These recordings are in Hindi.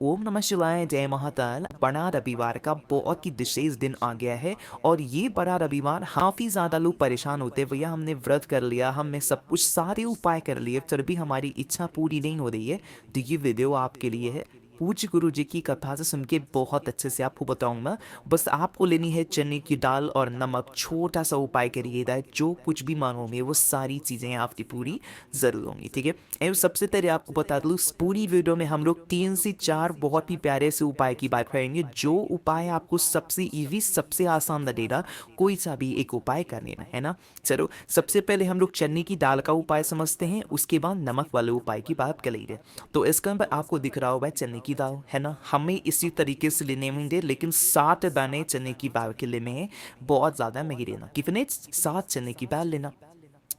ओम नमः शिवाय, जय महाकाल। बड़ा रविवार का बहुत ही विशेष दिन आ गया है और ये बड़ा रविवार काफी ज्यादा लोग परेशान होते हैं। भैया हमने व्रत कर लिया, हमने सब कुछ सारे उपाय कर लिए, फिर भी हमारी इच्छा पूरी नहीं हो रही है। तो ये वीडियो आपके लिए है। पूज्य गुरु जी की कथा से सुन के बहुत अच्छे से आपको बताऊंगा। बस आपको लेनी है चने की दाल और नमक, छोटा सा उपाय करिएगा, जो कुछ भी मांगोगे वो सारी चीजें आपकी पूरी जरूर होंगी, ठीक है। एवं सबसे पहले आपको बता दूं, इस पूरी वीडियो में हम लोग 3 से 4 बहुत ही प्यारे से उपाय की बात करेंगे। जो उपाय आपको सबसे इजी, सबसे आसान लगेगा, कोई सा भी एक उपाय कर लेना है ना। चलो सबसे पहले हम लोग चने की दाल का उपाय समझते हैं, उसके बाद नमक वाले उपाय की बात करेंगे। तो इसका नंबर आपको दिख रहा होगा, चने की दाल है ना। हमें इसी तरीके से लेने होंगे, लेकिन 7 दाने चने की दाल के लिए में बहुत ज्यादा नहीं लेना। कितने? 7 चने की दाल लेना।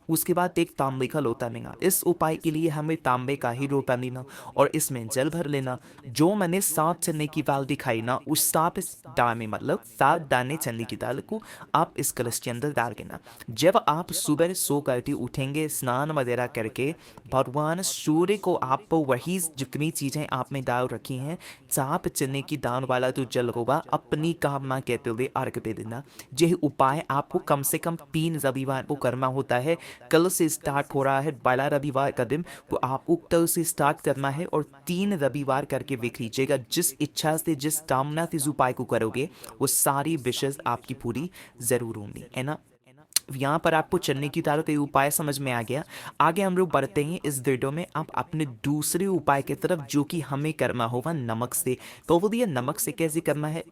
उसके बाद एक तांबे का लोटा लेना। इस उपाय के लिए हमें तांबे का ही लोटा लेना और इसमें जल भर लेना। जो मैंने 7 चने की दाल दिखाई ना, उस 7 दाने मतलब 7 दाने चने की दाल को आप इस कलश के अंदर डाल देना। जब आप सुबह सो करके उठेंगे, स्नान वगैरह करके भगवान सूर्य को आप वही जितनी चीजें आपने डाल रखी हैं, 7 चने की दाल वाला तो जल होगा, अपनी कामना कहते हुए अर्घ दे देना। यह उपाय आपको कम से कम 3 रविवार को करना होता है। कल से स्टार्ट हो रहा है बड़ा रविवार का दिन, तो आपको कल से स्टार्ट करना है और 3 रविवार करके देख लीजिएगा। जिस इच्छा से, जिस कामना से इस उपाय को करोगे, वो सारी विशेष आपकी पूरी जरूर होंगी, है ना। यहाँ पर आपको चने की दाल का ये उपाय समझ में आ गया। आगे हम लोग बढ़ते हैं इस वीडियो में, आप अपने दूसरे उपाय की तरफ, जो कि हमें करना होगा नमक से। तो वो दिया नमक से कैसे करना है।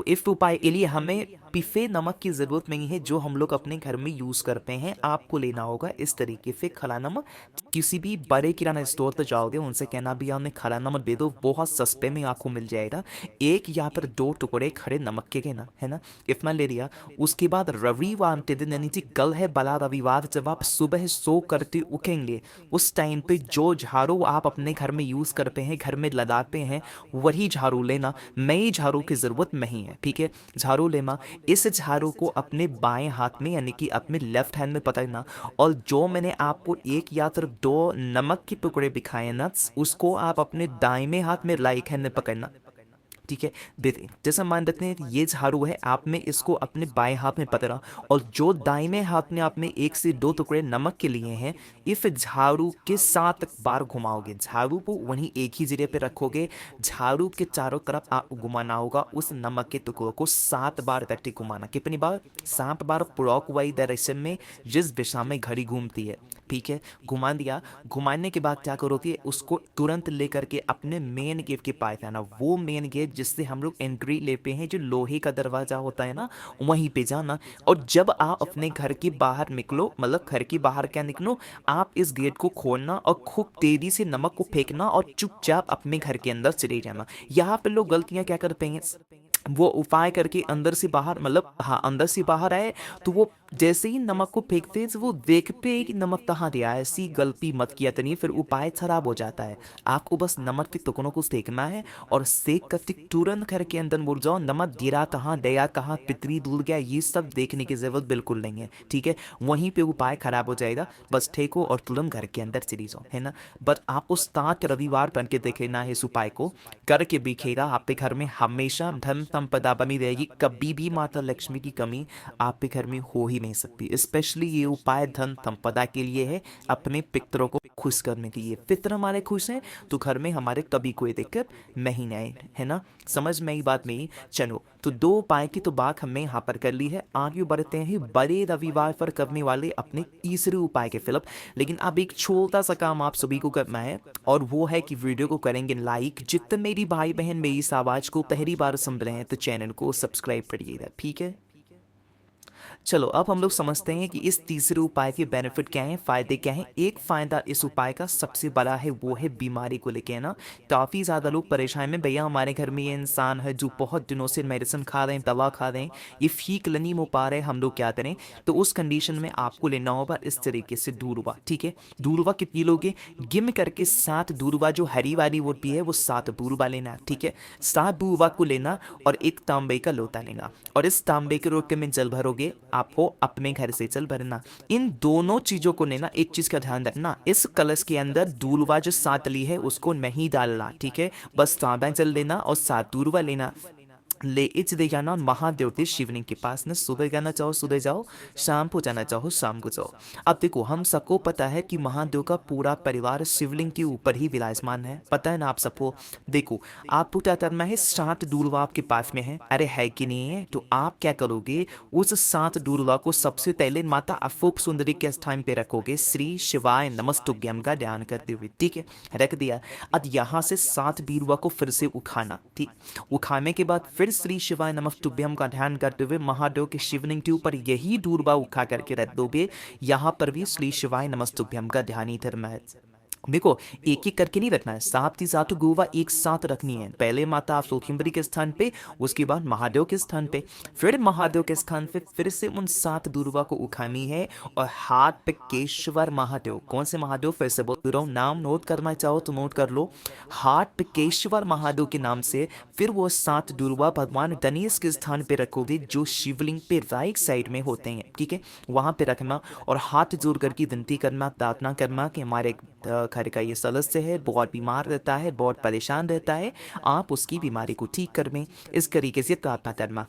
इस उपाय के लिए हमें पिफे नमक की जरूरत नहीं है, जो हम लोग अपने घर में यूज करते हैं। आपको लेना होगा इस तरीके से खड़ा नमक। किसी भी बड़े किराना स्टोर पर जाओगे, उनसे कहना भी हमें खड़ा नमक दे दो, बहुत सस्ते में आपको मिल जाएगा। एक या फिर 2 टुकड़े खड़े नमक के ना, है ना, इतना ले लिया। उसके बाद रविवार के दिन, यानी कि कल है बड़ा रविवार, जब आप सुबह सो करते उठेंगे, उस टाइम पे जो झाड़ू आप अपने घर में यूज करते हैं, घर में लगाते हैं, वही झाड़ू लेना। नई झाड़ू की जरूरत नहीं है, ठीक है। झाड़ू लेना, इस झाड़ू को अपने बाएं हाथ में, यानी कि अपने लेफ्ट हैंड में पकड़ना, और जो मैंने आपको एक या फिर 2 नमक के टुकड़े दिखाए ना, उसको आप अपने दाहिने हाथ में राइट हैंड में पकड़ना, ठीक है। देखिए, जैसा मान लेते हैं ये झाड़ू है, आपने इसको अपने बाएं हाथ में पकड़ा, और जो दाहिने हाथ में आपने 1 से 2 टुकड़े नमक के लिए हैं, इस झाड़ू के 7 बार घुमाओगे। झाड़ू को वहीं एक ही जगह पे रखोगे, झाड़ू के चारों तरफ आप घुमाना होगा। उस नमक के टुकड़ों को 7 बार तक घुमाना। कितनी बार? 7 बार क्लॉकवाइज डायरेक्शन में, जिस दिशा में घड़ी घूमती है, ठीक है। घुमा दिया। घुमाने के बाद क्या करोगे, उसको तुरंत लेकर के अपने मेन गेट के पास आना। वो मेन गेट जिससे हम लोग एंट्री लेते हैं, जो लोहे का दरवाजा होता है ना, वहीं पे जाना। और जब आप अपने घर के बाहर निकलो, मतलब घर के बाहर क्या निकलो, आप इस गेट को खोलना और खूब तेजी से नमक को फेंकना और चुपचाप अपने घर के अंदर चले जाना। यहाँ पे लोग गलतियां क्या करते हैं, वो उपाय करके अंदर से बाहर, मतलब हाँ, अंदर से बाहर आए, तो वो जैसे ही नमक को फेंकते हैं, तो वो देखते हैं कि नमक कहाँ दिया है। ऐसी गलती मत किया तनी, फिर उपाय खराब हो जाता है। आपको बस नमक के टुकड़ों को सेकना है, और सेक करके तुरंत घर के अंदर मुड़ जाओ। नमक गिरा कहाँ, दया कहाँ, पितरी धुल गया, ये सब देखने की जरूरत बिल्कुल नहीं है, ठीक है। वहीं पे उपाय खराब हो जाएगा। बस ठेको और तुरंत घर के अंदर चली जाओ, है ना। बट आपको 7 रविवार बन के देखना है, इस उपाय को करके दिखेगा। आपके घर में हमेशा धन संपदा बनी रहेगी, कभी भी माता लक्ष्मी की कमी आपके घर में हो ही नहीं सकती। स्पेशली ये उपाय धन संपदा के लिए है, अपने पितरों को खुश करने के लिए। पितर हमारे खुश हैं तो घर में हमारे कभी कोई दिक्कत नहीं आए, है ना। समझ में आई बात में? चलो, तो 2 उपाय की तो बात हमने यहाँ पर कर ली है। आगे बढ़ते हैं बड़े रविवार पर करने वाले अपने तीसरे उपाय के फिलप। लेकिन अब एक छोटा सा काम आप सभी को करना है, और वो है कि वीडियो को करेंगे लाइक। जितने मेरी भाई बहन मेरी इस आवाज को पहली बार सुन रहे हैं, तो चैनल को सब्सक्राइब करिएगा, ठीक है। चलो, अब हम लोग समझते हैं कि इस तीसरे उपाय के बेनिफिट क्या हैं, फायदे क्या हैं। एक फायदा इस उपाय का सबसे बड़ा है, वो है बीमारी को लेके, है ना। काफी ज्यादा लोग परेशान में, भैया हमारे घर में ये इंसान है जो बहुत दिनों से मेडिसिन खा रहे हैं, दवा खा रहे हैं, ये ठीक नहीं हो पा रहे, हम लोग क्या करें। तो उस कंडीशन में आपको लेना होगा इस तरीके से दूरवा, ठीक है। दूरवा कितनी लोगे, गिम करके 7 दूरवा, जो हरी वाली होती है वो 7 दूरवा लेना, ठीक है। 7 दूरवा को लेना और एक तांबे का लोटा लेना, और इस तांबे के लोटे में जल भरोगे, आपको अपने घर से जल भरना। इन दोनों चीजों को लेना, एक चीज का ध्यान रखना, इस कलश के अंदर दूल्वा जो सातली है उसको नहीं डालना, ठीक है। बस तांबा जल लेना और सात दूल्वा लेना, ले चले जाना महादेव के शिवलिंग के पास ना। सुबह जाना चाहो सुबह जाओ, शाम को जाना चाहो शाम को जाओ। अब देखो, हम सबको पता है कि महादेव का पूरा परिवार शिवलिंग के ऊपर ही विराजमान है, पता है ना आप सबको। देखो, आपको क्या करना है, 7 दूल्हा आपके पास में है, अरे है कि नहीं है। तो आप क्या करोगे, उस 7 दूल्हा को सबसे पहले माता अफोक सुंदरी के स्थान पे रखोगे, श्री शिवाय नमस्तुभ्यम का ध्यान करते हुए, ठीक है। रख दिया। अब यहाँ से 7 दूल्हा को फिर से उठाना, ठीक। उठाने के बाद फिर श्री शिवाय नमस्तुभ्यम का ध्यान करते हुए महादेव के शिवलिंग के ऊपर यही दूर्वा उठा करके रख दोगे। यहाँ पर भी श्री शिवाय नमस्तुभ्यम का ध्यान ही धर्म है। देखो, एक एक करके नहीं रखना है, 7 की 7 गुरुवा एक साथ रखनी है। पहले माता आप सोखिम्बरी के स्थान पे, उसके बाद महादेव के स्थान पे, फिर महादेव के स्थान पे फिर से उन 7 दुर्वा को उठानी है। और हाथ पे केशवर महादेव, कौन से महादेव, फिर से बोल रहा हूँ, नाम नोट करना चाहो तो नोट कर लो। हाथ पे केशवर महादेव के नाम से फिर वो 7 दुर्वा भगवान गणेश के स्थान पे रखोगे, जो शिवलिंग पे राइट साइड में होते हैं, ठीक है। वहां पे रखना और हाथ जोड़ करके विनती करना, प्रार्थना करना कि हमारे घर का ये सदस्य है, बहुत बीमार रहता है, बहुत परेशान रहता है, आप उसकी बीमारी को ठीक कर दें। इस तरीके से प्रार्थना करना।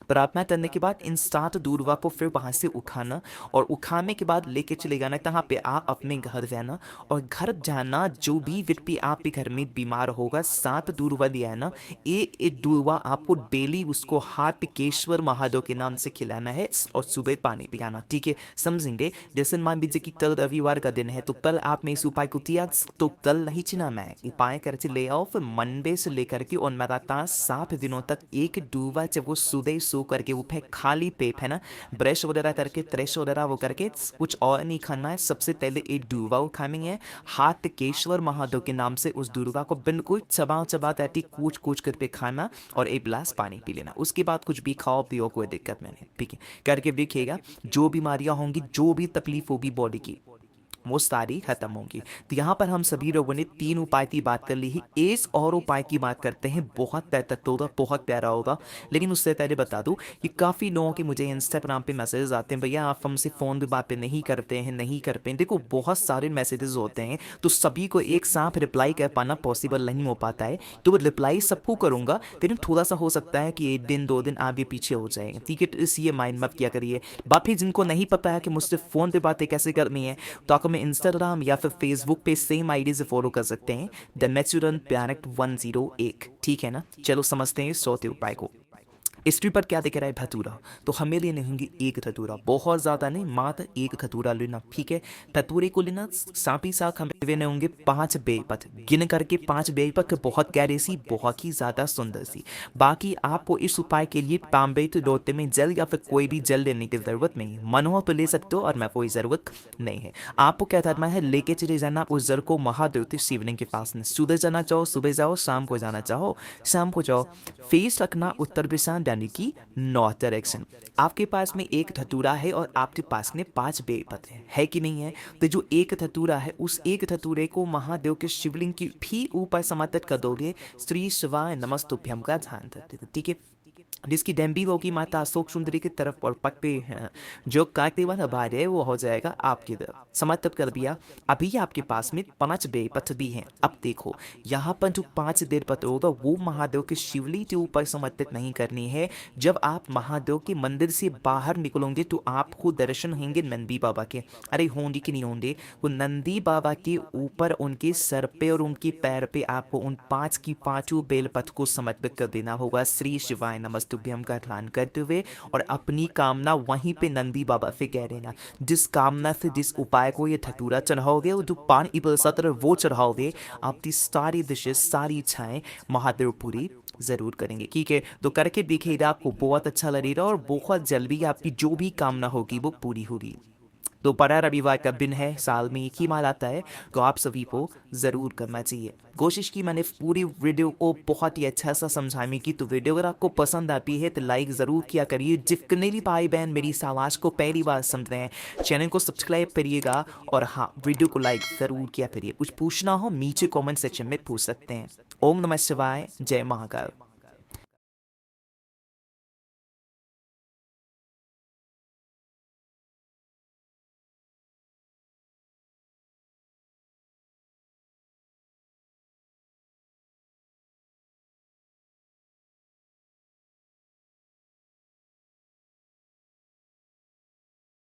प्रार्थना करने के बाद इन 7 दूर्वा को फिर वहां से उठाना और उठाने के बाद लेके चले जाना कहाँ पे, आप अपने घर जाना और घर जाना। जो भी व्यक्ति आपके घर में बीमार होगा, 7 दूर्वा दिया है ना, एक दूर्वा आपको डेली उसको हाथ केश्वर महादेव के नाम से खिलाना है और सुबह पानी पिलाना, ठीक है। समझेंगे। जैसे मान लीजिए कि कल रविवार का दिन है, तो कल आपने इस उपाय को किया, तो कल नहीं चुना मैं उपाय करके ले आओ, फिर मंडे से लेकर के और लगातार 7 दिनों तक एक दूर्वा जब वो सुबह सो करके उठे, खाली पेट है ना, ब्रश वगैरह करके, त्रेश वगैरह वो करके, कुछ और नहीं खाना है। सबसे पहले एक दूर्वा उठानी है, हाथ केश्वर महादेव के नाम से उस दूर्वा को बिल्कुल चबा चबा तैती कूच कूच करके खाना और एक गिलास पानी पी लेना। उसके बाद कुछ भी खाओ पियो, कोई दिक्कत नहीं, ठीक है। करके देखिएगा, जो बीमारियां होंगी, जो भी तकलीफ होगी बॉडी की, वो सारी खत्म होंगी। तो यहाँ पर हम सभी लोगों ने 3 उपाय की बात कर ली है। एक और उपाय की बात करते हैं, बहुत बेहतर होगा, बहुत प्यारा होगा। लेकिन उससे पहले बता दूं कि काफ़ी लोगों के मुझे इंस्टाग्राम पे मैसेजेस आते हैं, भैया आप हमसे फ़ोन पे बातें नहीं करते हैं, नहीं कर पाए। देखो, बहुत सारे मैसेजेस होते हैं, तो सभी को एक साथ रिप्लाई कर पाना पॉसिबल नहीं हो पाता है। तो रिप्लाई सबको करूँगा, लेकिन थोड़ा सा हो सकता है कि 1 दिन 2 दिन आगे पीछे हो जाएंगे, ठीक है। इसलिए माइंड मत किया करिए। बाकी जिनको नहीं पता है कि मुझसे फ़ोन पे बातें कैसे करनी है, तो में इंस्टाग्राम या फिर फेसबुक पे सेम आईडी से फॉलो कर सकते हैं, द नेचुरल प्लैनेट 101, ठीक है ना। चलो समझते हैं 100 उपाय को। स्क्रीन पर क्या दिख रहा है, धतूरा। तो हमें लेने होंगे एक धतूरा, बहुत ज़्यादा नहीं, मात्र एक धतूरा लेना, ठीक है। धतूरे को लेना, साथ ही साथ हमें लेने होंगे 5 बेलपत्र, गिन करके 5 बेलपत्र, बहुत प्यारी सी, बहुत ही ज़्यादा सुंदर सी। बाकी आपको इस उपाय के लिए तांबे लोटे में जल या फिर कोई भी जल लेने की ज़रूरत नहीं है। मन हो तो ले सकते हो, और मैं कोई ज़रूरत नहीं है। आपको क्या करना है, लेके चले जाना उस जल को महादेव के शिवलिंग के पास में। सुबह जाना चाहो सुबह जाओ, शाम को जाना चाहो शाम को जाओ। फेस रखना उत्तर दिशा, यानी कि नॉर्थ डायरेक्शन। आपके पास में एक धतूरा है और आपके पास में 5 बेलपत्र है कि नहीं है। तो जो एक धतूरा है, उस एक धतूरे को महादेव के शिवलिंग की भी ऊपर समर्पित कर दोगे, श्री शिवाय नमस्तुभ्यम का ध्यान करते, ठीक है। जिसकी डेम्बी होगी माता अशोक सुंदरी की तरफ और पग पे जो काटने वाला भार है वो हो जाएगा आपकी तरफ, समर्पित कर दिया। अभी आपके पास में 5 बेलपत्र भी हैं। अब देखो, यहाँ पर जो 5 बेलपत्र होगा वो महादेव के शिवलिंग के ऊपर समर्पित नहीं करनी है। जब आप महादेव के मंदिर से बाहर निकलोगे तो आपको दर्शन होंगे नंदी बाबा के। अरे होंगे कि नहीं होंगे, वो नंदी बाबा के ऊपर उनके सर पे और उनके पैर पे आपको उन 5 की 5 बेलपत्र को समर्पित कर देना होगा, श्री शिवाय नमस्तुभ्यम का ध्यान करते हुए। और अपनी कामना वहीं पे नंदी बाबा से कह देना। जिस कामना से, जिस उपाय को ये धतूरा चढ़ाओगे और जो पान इबल सत्र वो चढ़ाओगे, आपकी सारी दिशा, सारी इच्छाएं महादेव पूरी जरूर करेंगे, ठीक है। तो करके दिखेगा, आपको बहुत अच्छा लगेगा और बहुत जल्दी आपकी जो भी कामना होगी वो पूरी होगी। तो बड़ा रविवार का दिन है, साल में एक ही माल आता है, तो आप सभी को ज़रूर करना चाहिए। कोशिश की मैंने पूरी वीडियो को बहुत ही अच्छा सा समझाने की। तो वीडियो अगर आपको पसंद आती है तो लाइक ज़रूर किया करिए। जितने भी भाई बहन मेरी इस आवाज़ को पहली बार समझ रहे हैं, चैनल को सब्सक्राइब करिएगा और हाँ, वीडियो को लाइक ज़रूर किया करिए। कुछ पूछना हो नीचे कॉमेंट सेक्शन में पूछ सकते हैं। ओम नमः शिवाय, जय महाकाल।